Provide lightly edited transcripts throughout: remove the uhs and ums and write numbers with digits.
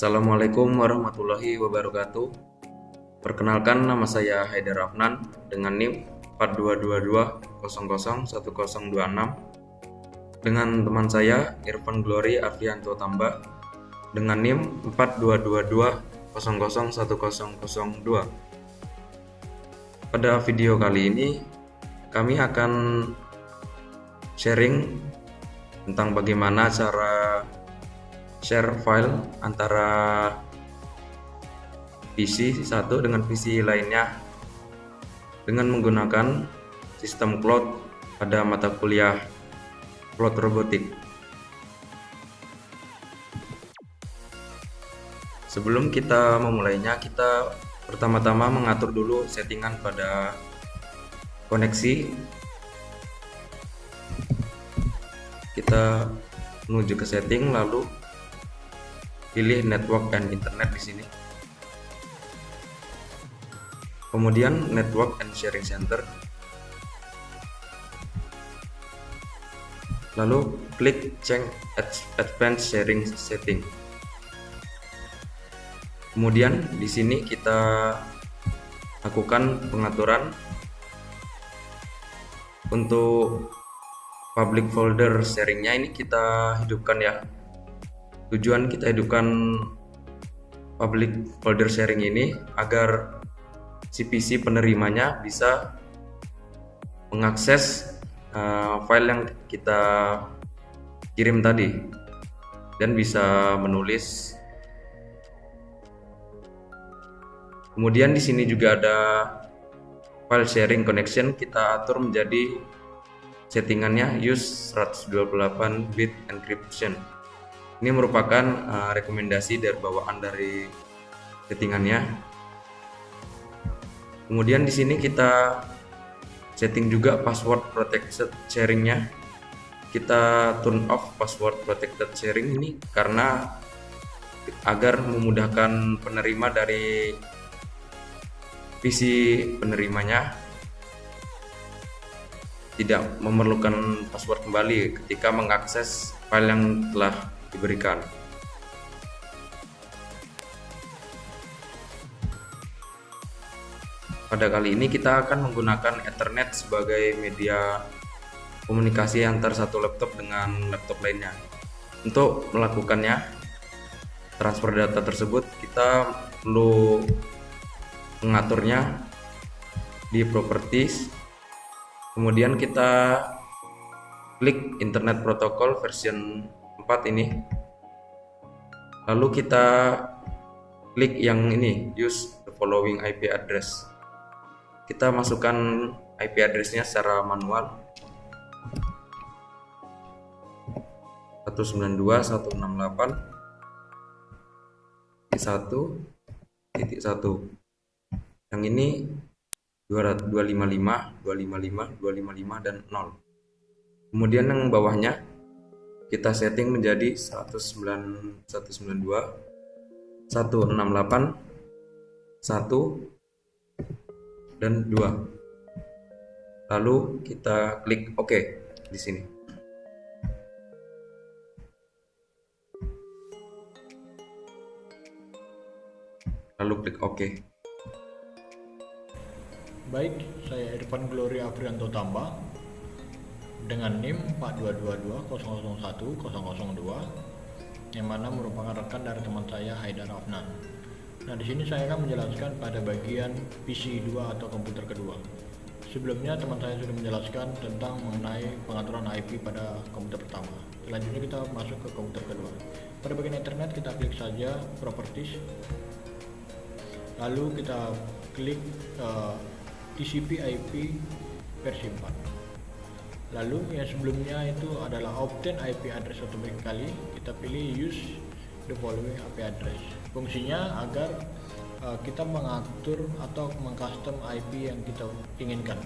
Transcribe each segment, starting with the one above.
Assalamualaikum warahmatullahi wabarakatuh. Perkenalkan, nama saya Haidar Afnan dengan NIM 4222001026 dengan teman saya Irfan Glory Afrianto Tamba dengan NIM 4222001002. Pada video kali ini kami akan sharing tentang bagaimana cara share file antara PC satu dengan PC lainnya dengan menggunakan sistem cloud pada mata kuliah Cloud Robotik. Sebelum kita memulainya, kita pertama-tama mengatur dulu settingan pada koneksi. Kita menuju ke setting, lalu pilih network and internet di sini. Kemudian network and sharing center. Lalu klik change advanced sharing setting. Kemudian di sini kita lakukan pengaturan untuk public folder sharingnya. Ini kita hidupkan ya. Tujuan kita hidupkan public folder sharing ini agar si PC penerimanya bisa mengakses file yang kita kirim tadi dan bisa menulis. Kemudian di sini juga ada file sharing connection, kita atur menjadi settingannya use 128 bit encryption. Ini merupakan rekomendasi dari bawaan dari settingannya. Kemudian di sini kita setting juga password protected sharingnya. Kita turn off password protected sharing ini karena agar memudahkan penerima dari PC penerimanya tidak memerlukan password kembali ketika mengakses file yang telah diberikan. Pada kali ini kita akan menggunakan Ethernet sebagai media komunikasi antar satu laptop dengan laptop lainnya. Untuk melakukannya, transfer data tersebut kita perlu mengaturnya di properties. Kemudian kita klik Internet Protocol version 4 ini, lalu kita klik yang ini, use the following IP address. Kita masukkan IP addressnya secara manual, 192.168.1.1. Yang ini 255, 255, 255 dan 0. Kemudian yang bawahnya kita setting menjadi 192, 168, 1 dan 2. Lalu kita klik OK di sini. Lalu klik OK. Baik, saya Irfan Glory Afrianto Tamba dengan NIM 4222001002 yang mana merupakan rekan dari teman saya Haidar Afnan. Nah, di sini saya akan menjelaskan pada bagian PC 2 atau komputer kedua. Sebelumnya teman saya sudah menjelaskan tentang mengenai pengaturan IP pada komputer pertama. Selanjutnya kita masuk ke komputer kedua. Pada bagian internet kita klik saja properties. Lalu kita klik TCP/IP versi 4. Lalu yang sebelumnya itu adalah obtain IP address automatically, kita pilih use the following IP address. Fungsinya agar kita mengatur atau mengcustom IP yang kita inginkan.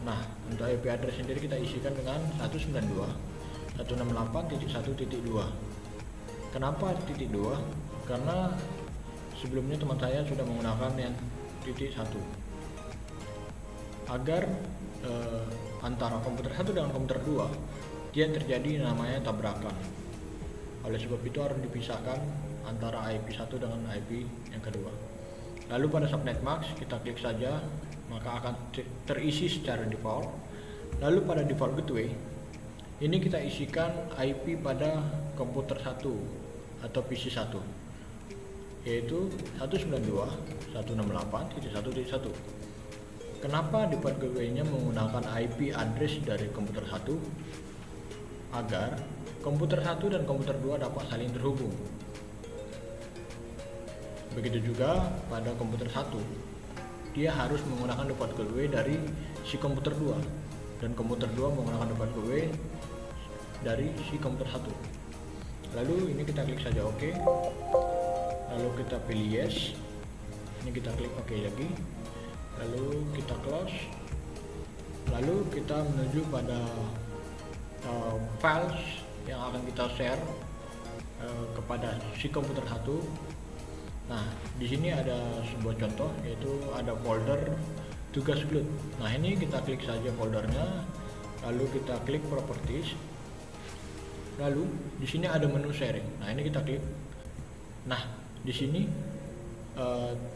Nah, untuk IP address sendiri kita isikan dengan 192.168.1.2. Kenapa titik 2? Karena sebelumnya teman saya sudah menggunakan yang titik 1. Agar antara komputer 1 dengan komputer 2 dia terjadi namanya tabrakan. Oleh sebab itu harus dipisahkan antara IP1 dengan IP yang kedua. Lalu pada subnet mask kita klik saja, maka akan terisi secara default. Lalu pada default gateway ini kita isikan IP pada komputer 1 atau PC 1, yaitu 192.168.1.1. Kenapa default gateway-nya menggunakan IP address dari komputer 1? Agar komputer 1 dan komputer 2 dapat saling terhubung. Begitu juga pada komputer 1, dia harus menggunakan default gateway dari si komputer 2, dan komputer 2 menggunakan default gateway dari si komputer 1. Lalu ini kita klik saja OK. Lalu kita pilih yes. Ini kita klik OK lagi. Lalu kita close. Lalu kita menuju pada files yang akan kita share kepada si komputer 1. Nah, di sini ada sebuah contoh, yaitu ada folder tugas Cloud. Nah, ini kita klik saja foldernya, lalu kita klik properties. Lalu di sini ada menu sharing. Nah, ini kita klik. Nah, di sini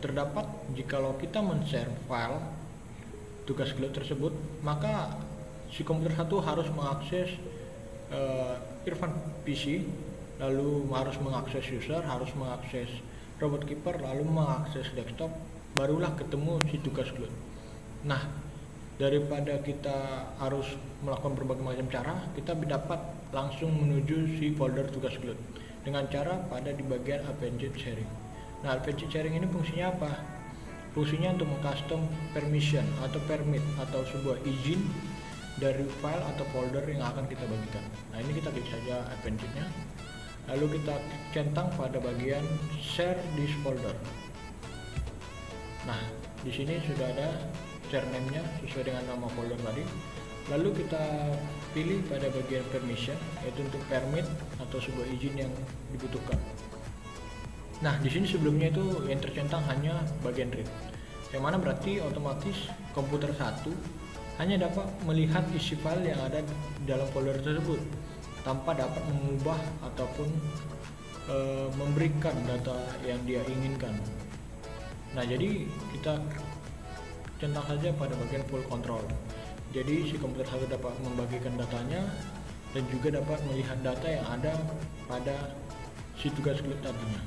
terdapat jikalau kita men-share file tugas Cloud tersebut, maka si komputer 1 harus mengakses Irfan PC, lalu harus mengakses user, harus mengakses robot keeper, lalu mengakses desktop, barulah ketemu si tugas Cloud. Nah, daripada kita harus melakukan berbagai macam cara, kita dapat langsung menuju si folder tugas Cloud dengan cara pada di bagian Advanced Sharing. Nah, Advanced Sharing ini fungsinya apa? Fungsinya untuk mengcustom permission atau permit atau sebuah izin dari file atau folder yang akan kita bagikan. Nah, ini kita klik saja Advanced-nya. Lalu kita centang pada bagian share this folder. Nah, di sini sudah ada share name-nya sesuai dengan nama folder tadi. Lalu kita pilih pada bagian permission, yaitu untuk permit atau sebuah izin yang dibutuhkan. Nah, di sini sebelumnya itu yang tercentang hanya bagian read, yang mana berarti otomatis komputer 1 hanya dapat melihat isi file yang ada di dalam folder tersebut tanpa dapat mengubah ataupun memberikan data yang dia inginkan. Nah, jadi kita centang saja pada bagian full control. Jadi si komputer 1 dapat membagikan datanya dan juga dapat melihat data yang ada pada si tugas Cloud tadinya.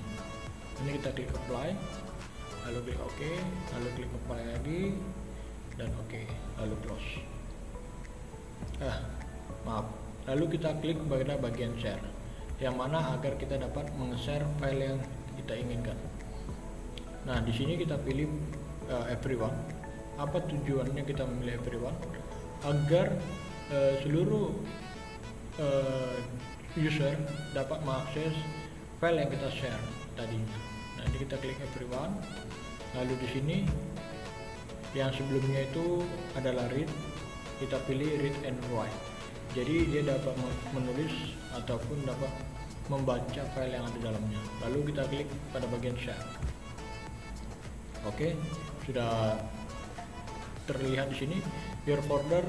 Ini kita klik apply, lalu klik OK, lalu klik apply lagi, dan OK, lalu close. Maaf. Lalu kita klik pada bagian share, yang mana agar kita dapat meng-share file yang kita inginkan. Nah, di sini kita pilih everyone. Apa tujuannya kita memilih everyone? Agar seluruh user dapat mengakses file yang kita share tadinya. Nah, ini kita klik everyone. Lalu di sini yang sebelumnya itu adalah read, kita pilih read and write. Jadi dia dapat menulis ataupun dapat membaca file yang ada dalamnya. Lalu kita klik pada bagian share. Oke, sudah terlihat di sini your folder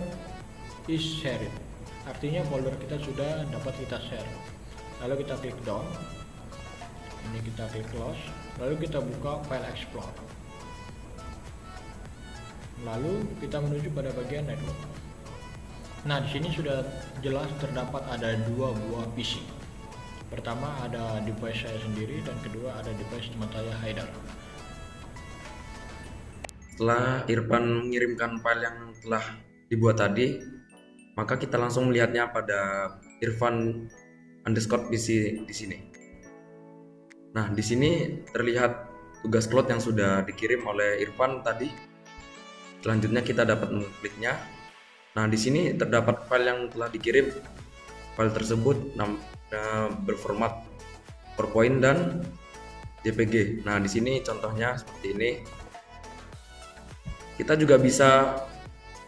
is shared. Artinya folder kita sudah dapat kita share. Lalu kita klik down. Ini kita klik close. Lalu kita buka file explore. Lalu kita menuju pada bagian network. Nah, di sini sudah jelas terdapat ada dua buah PC. Pertama ada device saya sendiri dan kedua ada device teman saya Haidar. Setelah Irfan mengirimkan file yang telah dibuat tadi, maka kita langsung melihatnya pada Irfan_PC di sini. Nah, di sini terlihat tugas Cloud yang sudah dikirim oleh Irfan tadi. Selanjutnya kita dapat mengkliknya. Nah, di sini terdapat file yang telah dikirim. File tersebut berformat PowerPoint dan JPG. Nah, di sini contohnya seperti ini. Kita juga bisa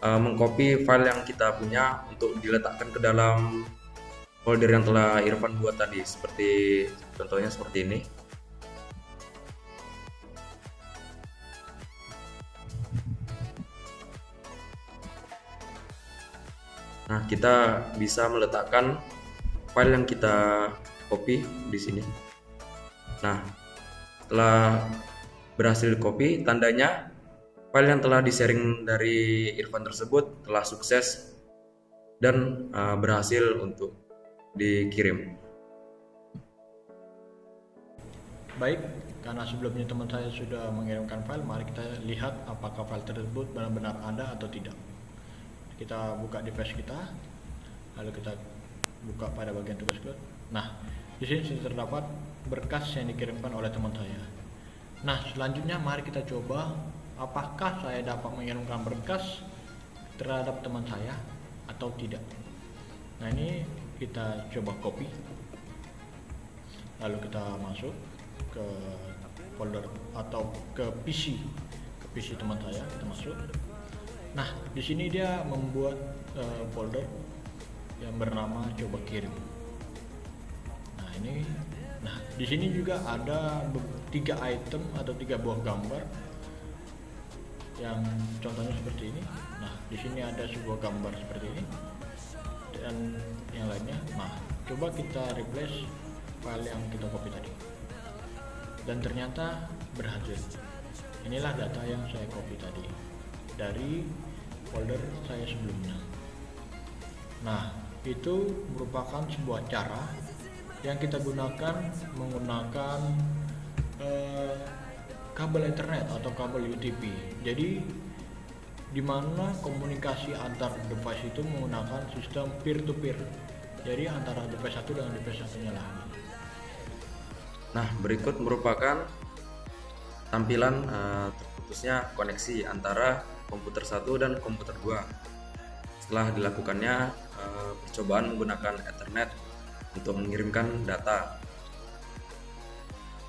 mengcopy file yang kita punya untuk diletakkan ke dalam folder yang telah Irfan buat tadi, seperti contohnya seperti ini. Nah, kita bisa meletakkan file yang kita copy di sini. Nah, setelah berhasil di copy, tandanya file yang telah di-sharing dari Irfan tersebut telah sukses dan berhasil untuk dikirim. Baik, karena sebelumnya teman saya sudah mengirimkan file, mari kita lihat apakah file tersebut benar-benar ada atau tidak. Kita buka device kita, lalu kita buka pada bagian tugas cloud. Nah, di sini sudah terdapat berkas yang dikirimkan oleh teman saya. Nah, selanjutnya mari kita coba apakah saya dapat mengirimkan berkas terhadap teman saya atau tidak. Nah, ini kita coba copy, lalu kita masuk ke folder atau ke PC teman saya, kita masuk. Nah, di sini dia membuat folder yang bernama coba kirim. Nah, ini, di sini juga ada 3 item atau 3 buah gambar yang contohnya seperti ini. Nah, di sini ada sebuah gambar seperti ini dan yang lainnya. Nah, coba kita replace file yang kita copy tadi, dan ternyata berhasil. Inilah data yang saya copy tadi dari folder saya sebelumnya. Nah, itu merupakan sebuah cara yang kita gunakan menggunakan kabel Ethernet atau kabel UTP. Jadi di mana komunikasi antar device itu menggunakan sistem peer to peer. Jadi antara device satu dengan device satunya lagi. Nah, berikut merupakan tampilan terputusnya koneksi antara komputer 1 dan komputer 2 setelah dilakukannya percobaan menggunakan Ethernet untuk mengirimkan data.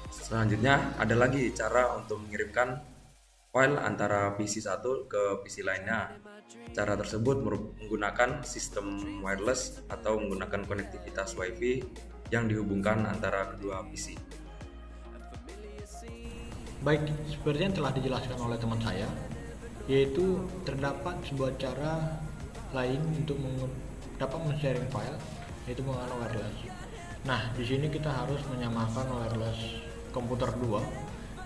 Selanjutnya ada lagi cara untuk mengirimkan file antara PC 1 ke PC lainnya. Cara tersebut menggunakan sistem wireless atau menggunakan konektivitas WiFi yang dihubungkan antara kedua PC. Baik, seperti yang telah dijelaskan oleh teman saya, yaitu terdapat sebuah cara lain untuk dapat men-sharing file, yaitu menggunakan wireless. Nah, di sini kita harus menyamakan wireless komputer 2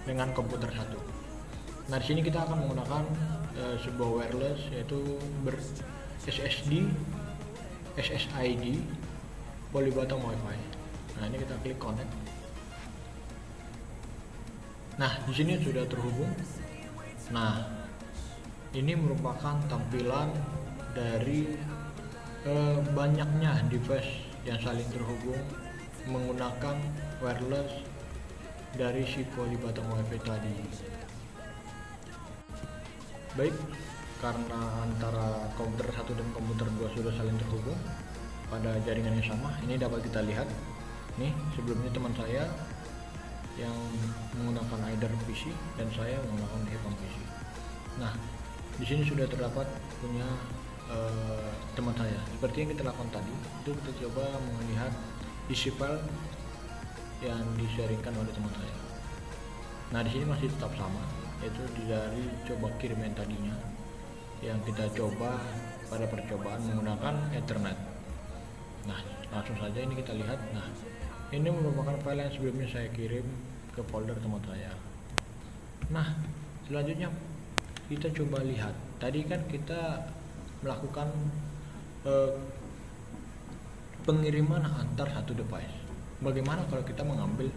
dengan komputer 1. Nah, di sini kita akan menggunakan sebuah wireless yaitu SSD Poly-Bottom Wi-Fi. Nah, ini kita klik connect. Nah, di sini sudah terhubung. Nah, ini merupakan tampilan dari banyaknya device yang saling terhubung menggunakan wireless dari si Poly-Bottom Wi-Fi tadi. Baik, karena antara komputer 1 dan komputer 2 sudah saling terhubung pada jaringan yang sama, ini dapat kita lihat. Nih, sebelumnya teman saya yang menggunakan Aider PC dan saya menggunakan Irfan PC. Nah, di sini sudah terdapat punya teman saya. Seperti yang kita lakukan tadi, itu kita coba melihat isi file yang di-sharingkan oleh teman saya. Nah, di sini masih tetap sama, yaitu dari coba kirim yang tadinya yang kita coba pada percobaan menggunakan Ethernet. Nah, langsung saja ini kita lihat. Nah, ini merupakan file yang sebelumnya saya kirim ke folder teman saya. Nah, selanjutnya kita coba lihat. Tadi kan kita melakukan pengiriman antar satu device. Bagaimana kalau kita mengambil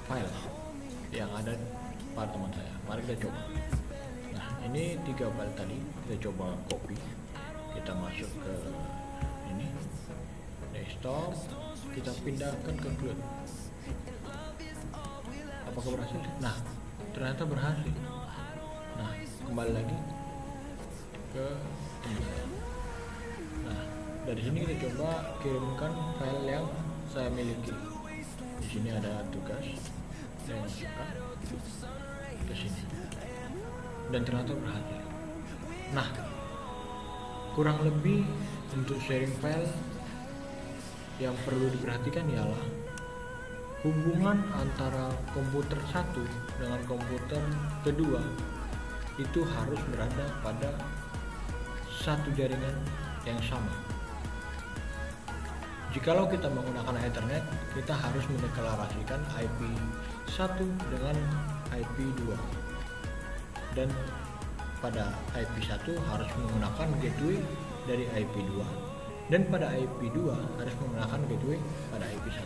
file yang ada pada teman saya? Mari kita coba. Nah, ini 3 file tadi kita coba copy. Kita masuk ke ini desktop, kita pindahkan ke cloud. Apakah berhasil? Nah, ternyata berhasil. Nah, kembali lagi ke teman saya. Nah, dari sini kita coba kirimkan file yang saya miliki. Di sini ada tugas, saya masukkan ke sini dan ternyata berhasil. Nah, kurang lebih untuk sharing file yang perlu diperhatikan ialah hubungan antara komputer 1 dengan komputer kedua itu harus berada pada satu jaringan yang sama. Jikalau kita menggunakan Ethernet, kita harus mendeklarasikan IP 1 dengan IP 2. Dan pada IP 1 harus menggunakan gateway dari IP 2, dan pada IP 2 harus menggunakan gateway pada IP 1.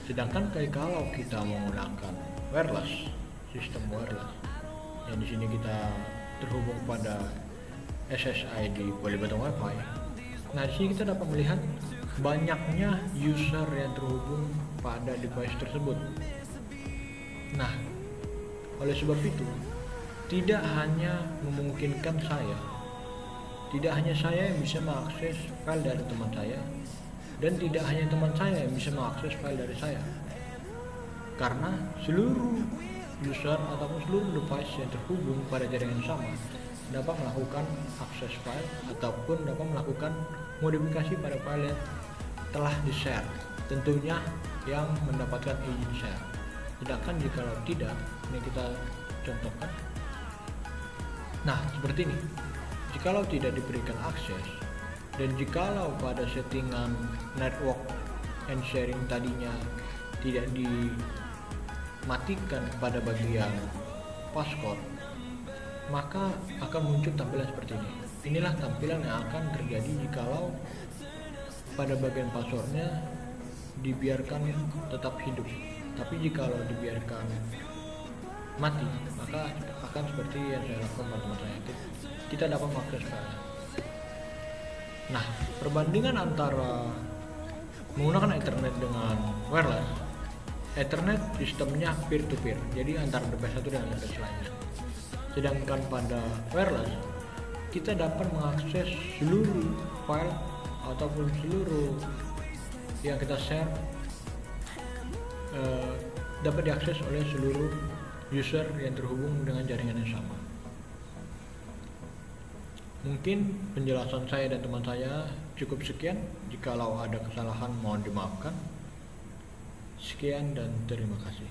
Sedangkan kalau kita menggunakan wireless, sistem wireless, yang di sini kita terhubung pada SSID Polybutton Wi-Fi. Nah, di sini kita dapat melihat banyaknya user yang terhubung pada device tersebut. Nah, oleh sebab itu, tidak hanya memungkinkan tidak hanya saya yang bisa mengakses file dari teman saya, dan tidak hanya teman saya yang bisa mengakses file dari saya, karena seluruh user ataupun seluruh device yang terhubung pada jaringan sama dapat melakukan akses file ataupun dapat melakukan modifikasi pada file yang telah di-share, tentunya yang mendapatkan izin share. Sedangkan jika tidak, ini kita contohkan. Nah, seperti ini. Jikalau tidak diberikan akses, dan jikalau pada settingan network and sharing tadinya tidak dimatikan pada bagian passcode, maka akan muncul tampilan seperti ini. Inilah tampilan yang akan terjadi jikalau pada bagian passwordnya dibiarkan tetap hidup, tapi jikalau dibiarkan mati, maka akan seperti yang saya lakukan pada teman saya. Kita dapat mengakses file. Nah, perbandingan antara menggunakan Ethernet dengan wireless, Ethernet sistemnya peer to peer, jadi antara device satu dengan device lainnya. Sedangkan pada wireless, kita dapat mengakses seluruh file ataupun seluruh yang kita share dapat diakses oleh seluruh user yang terhubung dengan jaringan yang sama. Mungkin penjelasan saya dan teman saya cukup sekian. Jikalau ada kesalahan mohon dimaafkan. Sekian dan terima kasih.